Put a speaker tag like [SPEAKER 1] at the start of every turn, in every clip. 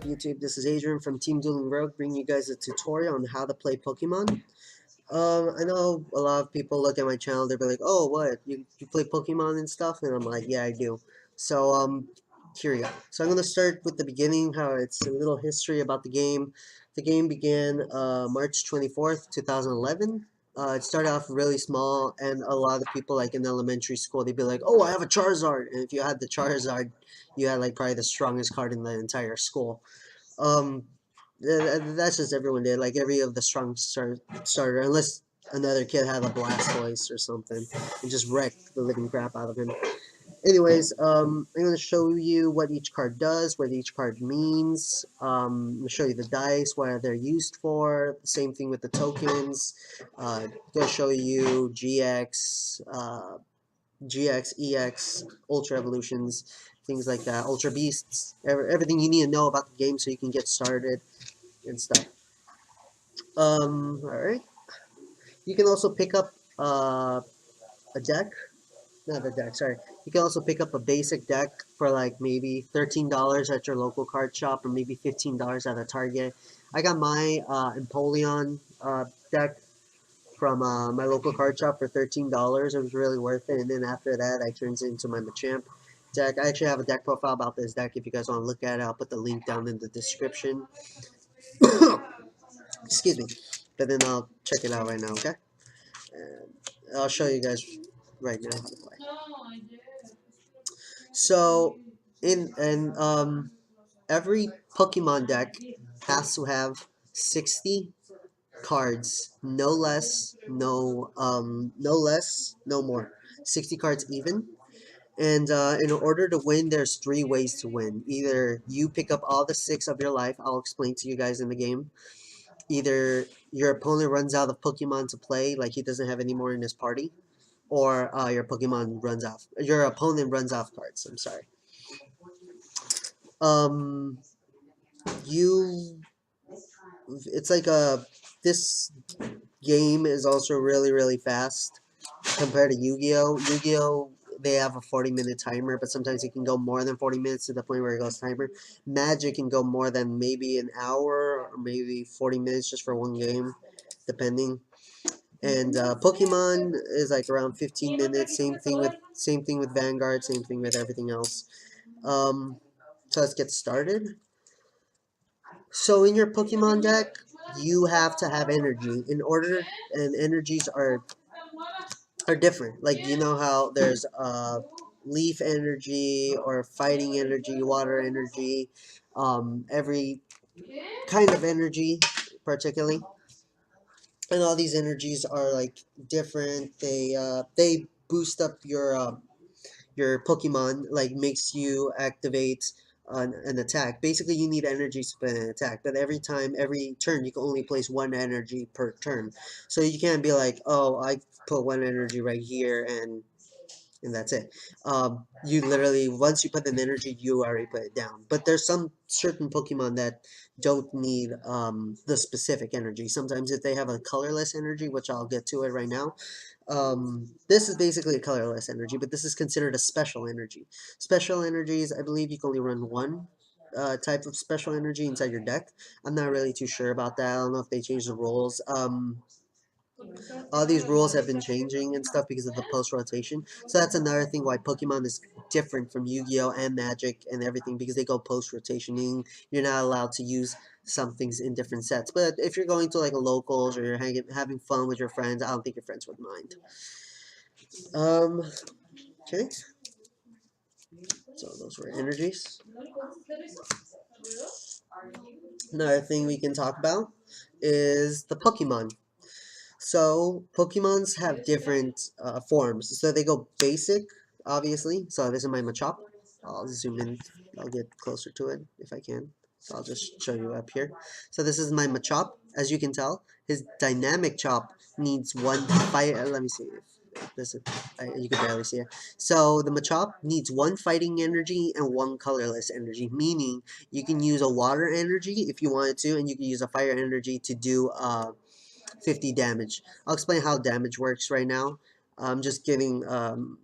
[SPEAKER 1] YouTube? This is Adrian from Team Dueling Rogue, bringing you guys a tutorial on how to play Pokemon. I know a lot of people look at my channel, they'll be like, "Oh, what? You play Pokemon and stuff?" And I'm like, "Yeah, I do." So here we go. So I'm gonna start with the beginning, how it's a little history about the game. The game began March 24th, 2011. It started off really small, and a lot of people, like in elementary school, they'd be like, "Oh, I have a Charizard," and if you had the Charizard, you had like probably the strongest card in the entire school. Um, that's just everyone did. Like every of the strong starter, unless another kid had a Blastoise or something, and just wrecked the living crap out of him. Anyways, I'm going to show you what each card does, what each card means. I'm going to show you the dice, what they're used for. Same thing with the tokens. Going to show you GX, EX, Ultra Evolutions, things like that, Ultra Beasts, everything you need to know about the game so you can get started and stuff. Alright. You can also pick up a deck. Not a deck, sorry. You can also pick up a basic deck for like maybe $13 at your local card shop or maybe $15 at a Target. I got my Empoleon deck from my local card shop for $13. It was really worth it. And then after that, I turned it into my Machamp deck. I actually have a deck profile about this deck. If you guys want to look at it, I'll put the link down in the description. Excuse me. But then I'll check it out right now, okay? And I'll show you guys right now how to play. So, every Pokemon deck has to have 60 cards, no less, no more. 60 cards even. And in order to win, there's three ways to win. Either you pick up all the six of your life. I'll explain to you guys in the game. Either your opponent runs out of Pokemon to play, like he doesn't have any more in his party, or your Pokemon runs off. Your opponent runs off cards. I'm sorry. Um, you. It's like this game is also really fast compared to Yu-Gi-Oh. Yu-Gi-Oh, they have a 40-minute timer, but sometimes it can go more than 40 minutes to the point where it goes timer. Magic can go more than maybe an hour or maybe 40 minutes just for one game, depending. And Pokemon is like around 15 minutes. Same thing with Vanguard. Same thing with everything else. So let's get started. So in your Pokemon deck, you have to have energy in order, and energies are different. Like you know how there's leaf energy or fighting energy, water energy, every kind of energy, particularly, and all these energies are like different. They boost up your Pokemon, like makes you activate an attack. Basically, you need energy to spend an attack, but every turn, you can only place one energy per turn. So you can't be like, oh, I put one energy right here and that's it. You literally, once you put an energy, you already put it down. But there's some certain Pokemon that don't need the specific energy. Sometimes if they have a colorless energy, which I'll get to it right now, this is basically a colorless energy, but this is considered a special energy. Special energies, I believe you can only run one type of special energy inside your deck. I'm not really too sure about that. I don't know if they changed the rules. All these rules have been changing and stuff because of the post rotation. So that's another thing why Pokemon is different from Yu-Gi-Oh and Magic and everything, because they go post rotationing. You're not allowed to use some things in different sets. But if you're going to like a locals or you're having fun with your friends, I don't think your friends would mind. Okay. So those were energies. Another thing we can talk about is the Pokemon. So Pokemons have different forms. So they go basic, obviously. So this is my Machop. I'll zoom in. I'll get closer to it if I can. So I'll just show you up here. So this is my Machop. As you can tell, his dynamic chop needs one fight. Let me see if this is, you can barely see it. So the Machop needs one fighting energy and one colorless energy, meaning you can use a water energy if you wanted to, and you can use a fire energy to do 50 damage. I'll explain how damage works right now. I'm just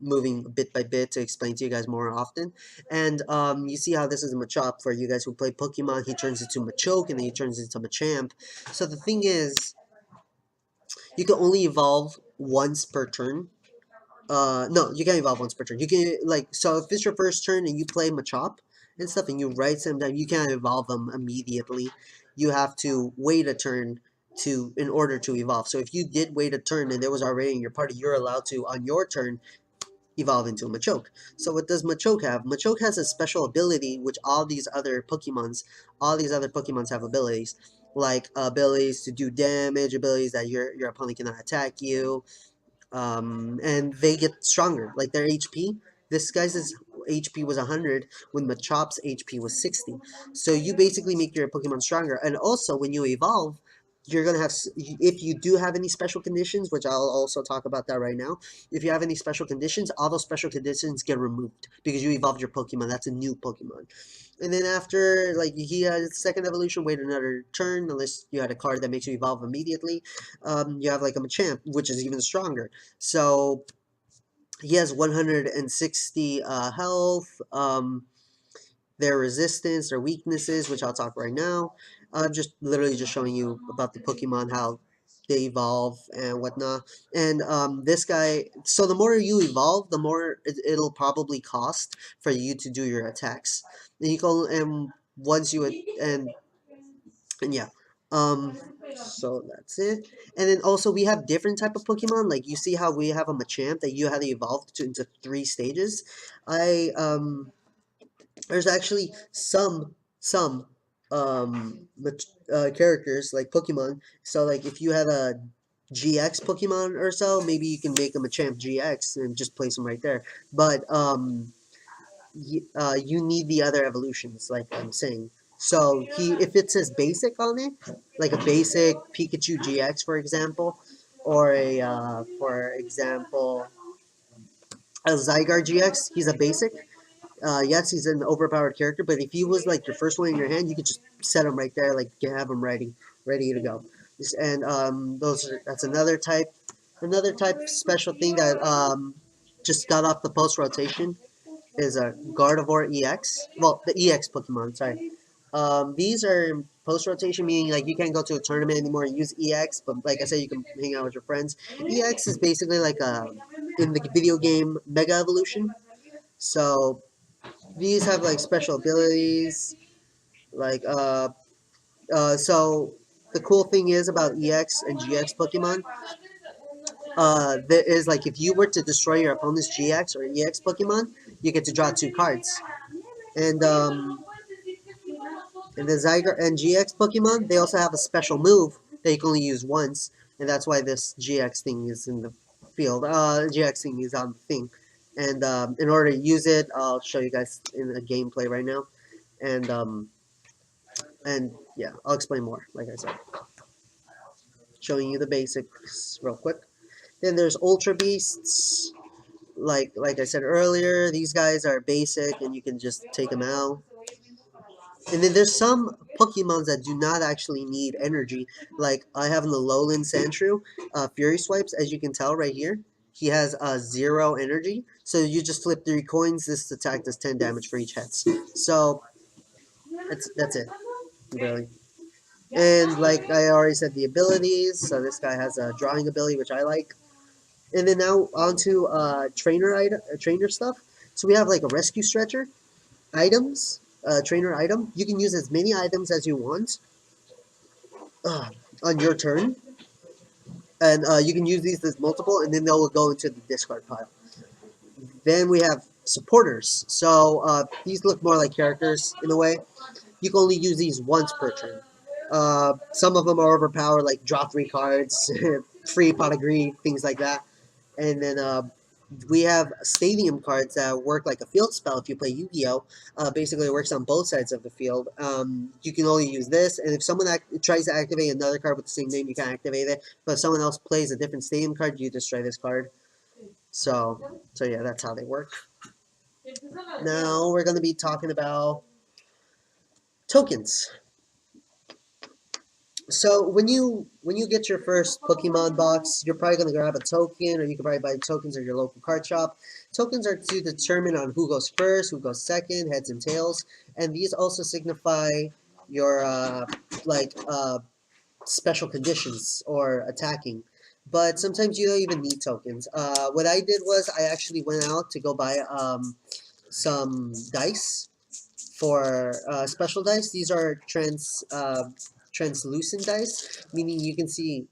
[SPEAKER 1] moving bit by bit to explain to you guys more often. And you see how this is a Machop for you guys who play Pokemon. He turns into Machoke and then he turns into Machamp. So the thing is, you can only evolve once per turn. No, you can't evolve once per turn. You can so if it's your first turn and you play Machop and stuff and you ride some down, you can't evolve them immediately. You have to wait a turn in order to evolve. So if you did wait a turn and there was already in your party, you're allowed to on your turn evolve into a Machoke. So what does Machoke have? Machoke has a special ability which all these other Pokemons have abilities. Like abilities to do damage, abilities that your opponent cannot attack you, and they get stronger. Like their HP, this guy's HP was 100 when Machop's HP was 60. So you basically make your Pokemon stronger. And also, when you evolve, you're gonna have if you do have any special conditions, which I'll also talk about that right now. If you have any special conditions, all those special conditions get removed because you evolved your Pokemon. That's a new Pokemon. And then after, like, he has second evolution, wait another turn, unless you had a card that makes you evolve immediately. You have like a Machamp, which is even stronger. So he has 160 health. Their resistance, their weaknesses, which I'll talk right now. I'm just literally just showing you about the Pokemon, how they evolve and whatnot. And this guy, so the more you evolve, the more it'll probably cost for you to do your attacks. And you can, and once you and yeah. Um, so that's it. And then also we have different type of Pokemon. Like you see how we have a Machamp that you had to evolve into 3 stages. I There's actually some characters like Pokemon. So like if you have a GX Pokemon or so, maybe you can make him a Champ GX and just place him right there. But you need the other evolutions, like I'm saying. So if it says basic on it, like a basic Pikachu GX, for example, or for example, a Zygarde GX, he's a basic. Yes, he's an overpowered character, but if he was like your first one in your hand, you could just set him right there, like have him ready to go. And that's another type special thing that just got off the post rotation is a Gardevoir EX. Well, the EX Pokemon, sorry. These are post rotation, meaning like you can't go to a tournament anymore and use EX, but like I said, you can hang out with your friends. EX is basically like a in the video game Mega Evolution. So these have like special abilities, like so the cool thing is about EX and GX Pokemon, there is like if you were to destroy your opponent's GX or EX Pokemon, you get to draw 2 cards. And the Zygar and GX Pokemon, they also have a special move that you can only use once, and that's why this GX thing is in the field. GX thing is on the thing, and in order to use it, I'll show you guys in a gameplay right now, and yeah, I'll explain more. Like I said, showing you the basics real quick. Then there's Ultra Beasts. Like I said earlier, these guys are basic, and you can just take them out. And then there's some Pokemons that do not actually need energy. Like I have in the Lowland Sandshrew, Fury Swipes, as you can tell right here. He has 0 energy. So you just flip 3 coins. This attack does 10 damage for each hex. So that's it, really. And like I already said, the abilities. So this guy has a drawing ability, which I like. And then now onto trainer stuff. So we have like a rescue stretcher, items, trainer item. You can use as many items as you want uh, on your turn, and you can use these as multiple, and then they'll go into the discard pile. Then we have supporters. So these look more like characters in a way. You can only use these once per turn. Some of them are overpowered, like draw 3 cards, free pot of greed, things like that. And then we have stadium cards that work like a field spell if you play Yu-Gi-Oh! Basically, it works on both sides of the field. You can only use this, and if someone tries to activate another card with the same name, you can activate it. But if someone else plays a different stadium card, you destroy this card. So yeah, that's how they work. Now we're going to be talking about tokens. So when you get your first Pokemon box, you're probably gonna grab a token, or you can probably buy tokens at your local card shop. Tokens are to determine on who goes first, who goes second, heads and tails, and these also signify your special conditions or attacking. But sometimes you don't even need tokens. What I did was I actually went out to go buy some dice for special dice. These are translucent dice, meaning you can see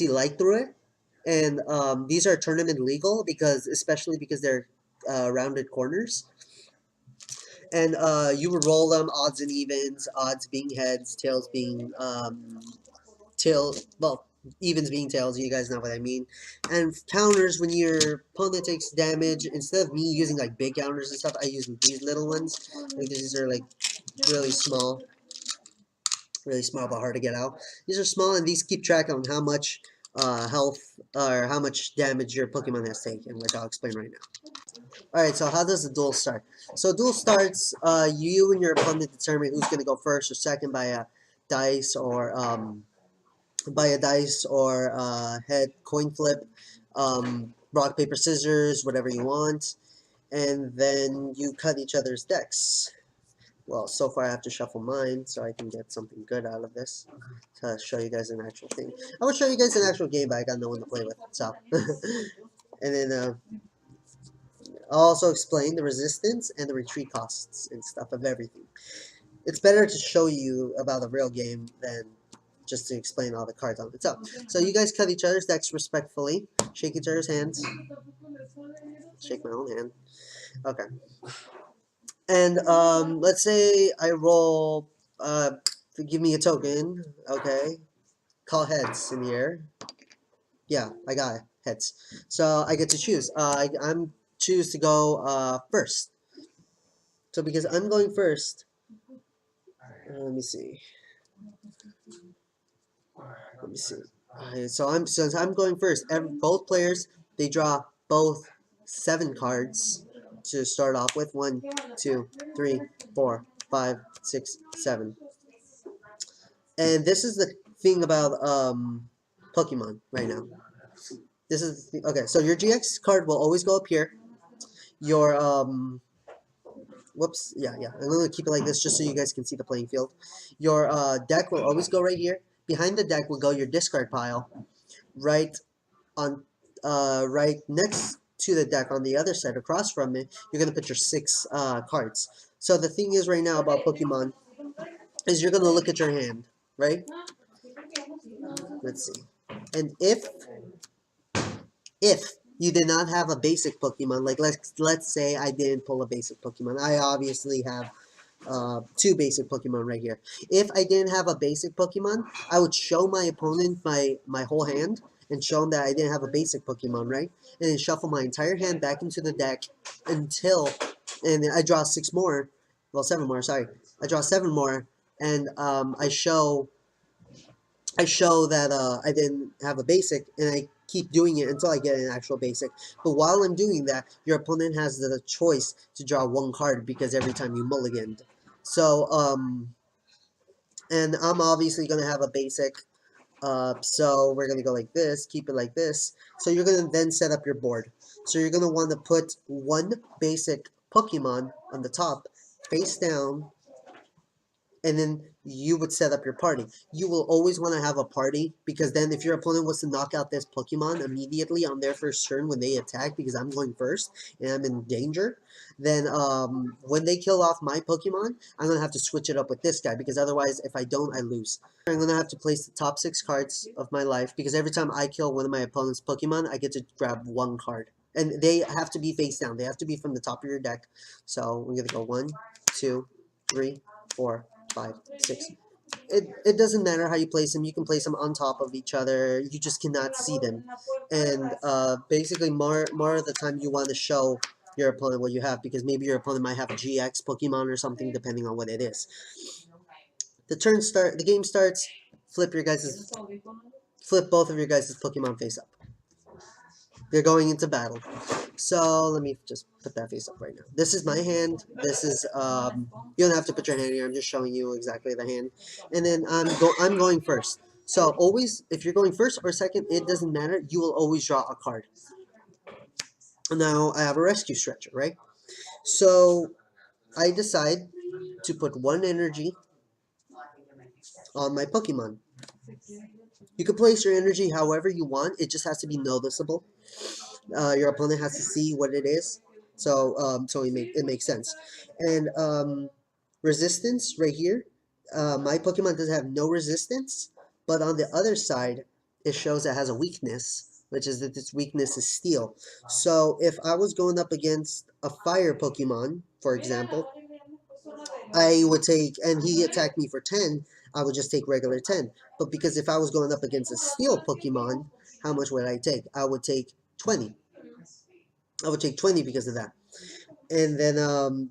[SPEAKER 1] light through it, and these are tournament legal because especially because they're rounded corners, and you would roll them odds and evens, odds being heads, tails being well, evens being tails, you guys know what I mean. And counters, when your opponent takes damage, instead of me using like big counters and stuff, I use these little ones. Like these are like really small, but hard to get out. These are small, and these keep track on how much health or how much damage your Pokemon has taken, which I'll explain right now. Alright, so how does the duel start? So duel starts, you and your opponent determine who's going to go first or second dice or head coin flip, rock paper scissors, whatever you want, and then you cut each other's decks. Well, so far I have to shuffle mine so I can get something good out of this to show you guys an actual thing. I will show you guys an actual game, but I got no one to play with, so. And then I'll also explain the resistance and the retreat costs and stuff of everything. It's better to show you about a real game than just to explain all the cards on its own. So you guys cut each other's decks respectfully. Shake each other's hands. Shake my own hand. Okay. And let's say I roll. Give me a token. Okay. Call heads in the air. Yeah, I got it. Heads. So I get to choose. I'm choose to go first. So because I'm going first, let me see. Let me see. So since I'm going first, both players they draw both 7 cards to start off with. 1, 2, 3, 4, 5, 6, 7. And this is the thing about Pokemon right now. This is okay. So your GX card will always go up here. Your whoops, yeah. I'm gonna keep it like this just so you guys can see the playing field. Your deck will always go right here. Behind the deck will go your discard pile. Right on right next to the deck on the other side across from it, you're gonna put your 6 cards. So the thing is right now about Pokemon is you're gonna look at your hand, right? Let's see. And if you did not have a basic Pokemon, like let's say I didn't pull a basic Pokemon. I obviously have 2 basic Pokemon right here. If I didn't have a basic Pokemon, I would show my opponent my whole hand and show him that I didn't have a basic Pokemon, right? And then shuffle my entire hand back into the deck until, and then I draw 6 more, well 7 more, sorry. I draw 7 more, and I show that I didn't have a basic, and I keep doing it until I get an actual basic. But while I'm doing that, your opponent has the choice to draw 1 card because every time you mulliganed. So, and I'm obviously going to have a basic, so we're going to go like this, keep it like this. So you're going to then set up your board. So you're going to want to put 1 basic Pokemon on the top, face down, and then you would set up your party. You will always want to have a party because then if your opponent was to knock out this Pokemon immediately on their first turn when they attack, because I'm going first and I'm in danger, then when they kill off my Pokemon, I'm going to have to switch it up with this guy because otherwise if I don't, I lose. I'm going to have to place the top 6 cards of my life because every time I kill one of my opponent's Pokemon, I get to grab 1 card. And they have to be face down. They have to be from the top of your deck. So we're going to go 1, 2, 3, 4, 5, 6. It doesn't matter how you place them. You can place them on top of each other. You just cannot see them. And basically, more of the time, you want to show your opponent what you have because maybe your opponent might have a GX Pokemon or something, depending on what it is. The game starts. Flip both of your guys' Pokemon face up. They're going into battle. So let me just put that face up right now. This is my hand. This is you don't have to put your hand here. I'm just showing you exactly the hand. And then I'm going first. So always, if you're going first or second, it doesn't matter. You will always draw a card. Now I have a rescue stretcher, right? So I decide to put one energy on my Pokemon. You can place your energy however you want. It just has to be noticeable. Your opponent has to see what it is. So it makes sense. And resistance right here. My Pokemon does have no resistance, but on the other side, it shows it has a weakness, which is that its weakness is steel. So if I was going up against a fire Pokemon, for example, I would take, and he attacked me for 10, I would just take regular 10. But because if I was going up against a steel Pokemon, how much would I take? I would take 20. I would take 20 because of that. And then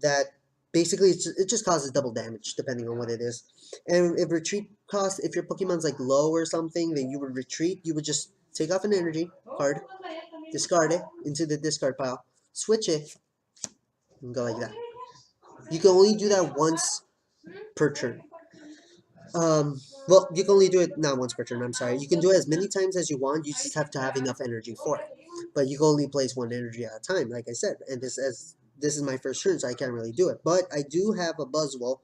[SPEAKER 1] that basically it just causes double damage depending on what it is. And if retreat cost, if your Pokemon's like low or something, then you would retreat. You would just take off an energy card, discard it into the discard pile, switch it, and go like that. You can only do that once per turn. Well, you can only do it not once per turn. I'm sorry. You can do it as many times as you want. You just have to have enough energy for it. But you can only place one energy at a time, like I said. And this is my first turn, so I can't really do it. But I do have a Buzzwole,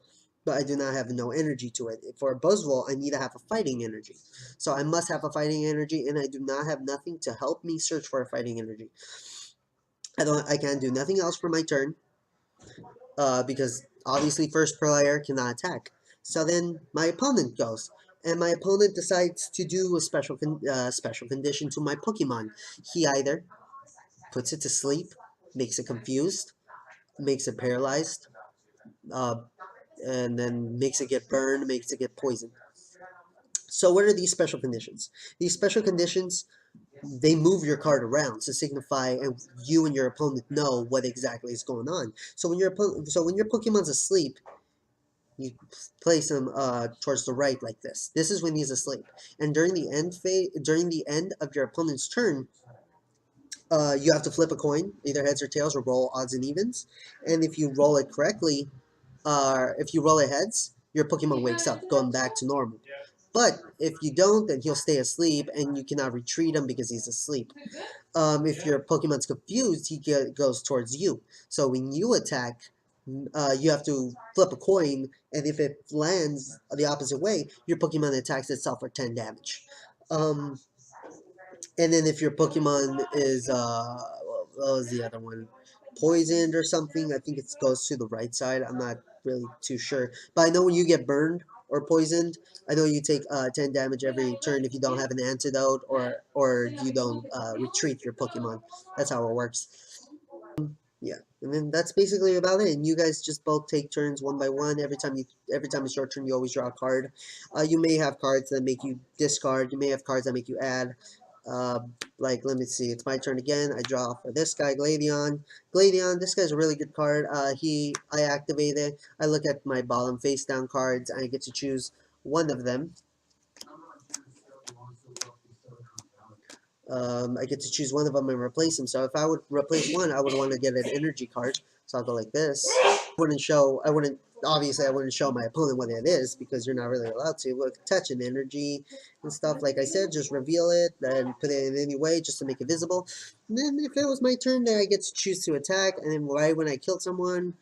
[SPEAKER 1] but I do not have no energy to it. For a Buzzwole, I need to have a fighting energy. So I must have a fighting energy, and I do not have nothing to help me search for a fighting energy. I can't do nothing else for my turn. Because obviously first player cannot attack. So then my opponent goes, and my opponent decides to do a special condition to my Pokemon. He either puts it to sleep, makes it confused, makes it paralyzed, uh, and then makes it get burned, makes it get poisoned. So what are these special conditions? These special conditions, they move your card around to signify and you and your opponent know what exactly is going on. So when your Pokemon's asleep, you place him towards the right like this. This is when he's asleep. And during the end of your opponent's turn, you have to flip a coin, either heads or tails, or roll odds and evens. And if you roll it correctly, if you roll it heads, your Pokemon wakes up, going back to normal. But if you don't, then he'll stay asleep, and you cannot retreat him because he's asleep. If your Pokemon's confused, goes towards you. So when you attack, you have to flip a coin, and if it lands the opposite way, your Pokemon attacks itself for 10 damage. Um, and then if your Pokemon is, what was the other one? Poisoned or something, I think it goes to the right side. I'm not really too sure. But I know when you get burned or poisoned, I know you take 10 damage every turn if you don't have an antidote or you don't retreat your Pokemon. That's how it works. Yeah, and then that's basically about it. And you guys just both take turns one by one. Every time it's your turn, you always draw a card. You may have cards that make you discard. You may have cards that make you add. Like let me see, it's my turn again. I draw for this guy, Gladion. Gladion, this guy's a really good card. I activate it. I look at my bottom face down cards. And I get to choose one of them. I get to choose one of them and replace them. So if I would replace one, I would want to get an energy card. So I'll go like this. Obviously I wouldn't show my opponent what it is because you're not really allowed to. But touch an energy and stuff, like I said, just reveal it and put it in any way just to make it visible. And then if it was my turn there, I get to choose to attack. And then right when I killed someone,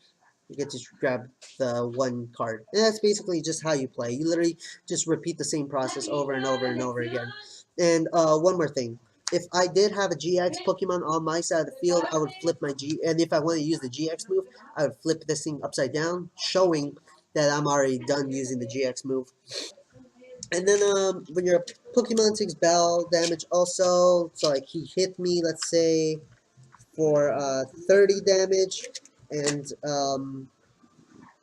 [SPEAKER 1] you get to grab the one card. And that's basically just how you play. You literally just repeat the same process over and over and over again. And one more thing. If I did have a GX Pokemon on my side of the field, I would flip my G. And if I want to use the GX move, I would flip this thing upside down, showing that I'm already done using the GX move. And then when your Pokemon takes battle damage also, so like he hit me, let's say, for 30 damage, and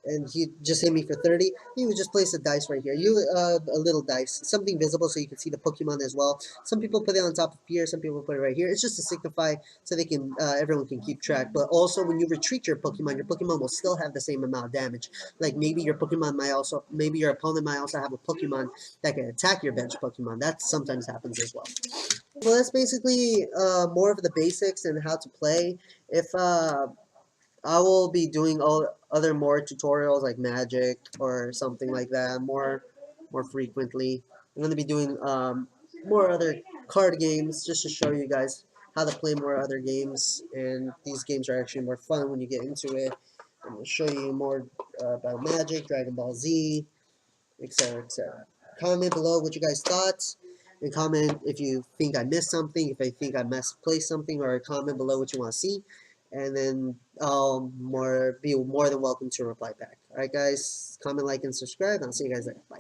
[SPEAKER 1] and he just hit me for 30, he would just place a dice right here. A little dice, something visible so you can see the Pokemon as well. Some people put it on top of here, some people put it right here. It's just to signify so they can everyone can keep track. But also when you retreat your Pokemon will still have the same amount of damage. Like maybe maybe your opponent might also have a Pokemon that can attack your bench Pokemon. That sometimes happens as well. Well, that's basically more of the basics and how to play. If I will be doing all other more tutorials like Magic or something like that more frequently. I'm gonna be doing more other card games just to show you guys how to play more other games, and these games are actually more fun when you get into it. I'm gonna show you more about Magic, Dragon Ball Z, etc., etc. Comment below what you guys thought, and comment if you think I missed something, if I think I misplaced something, or comment below what you want to see, and then I'll be more than welcome to reply back. All right, guys, comment, like, and subscribe, and I'll see you guys later. Bye.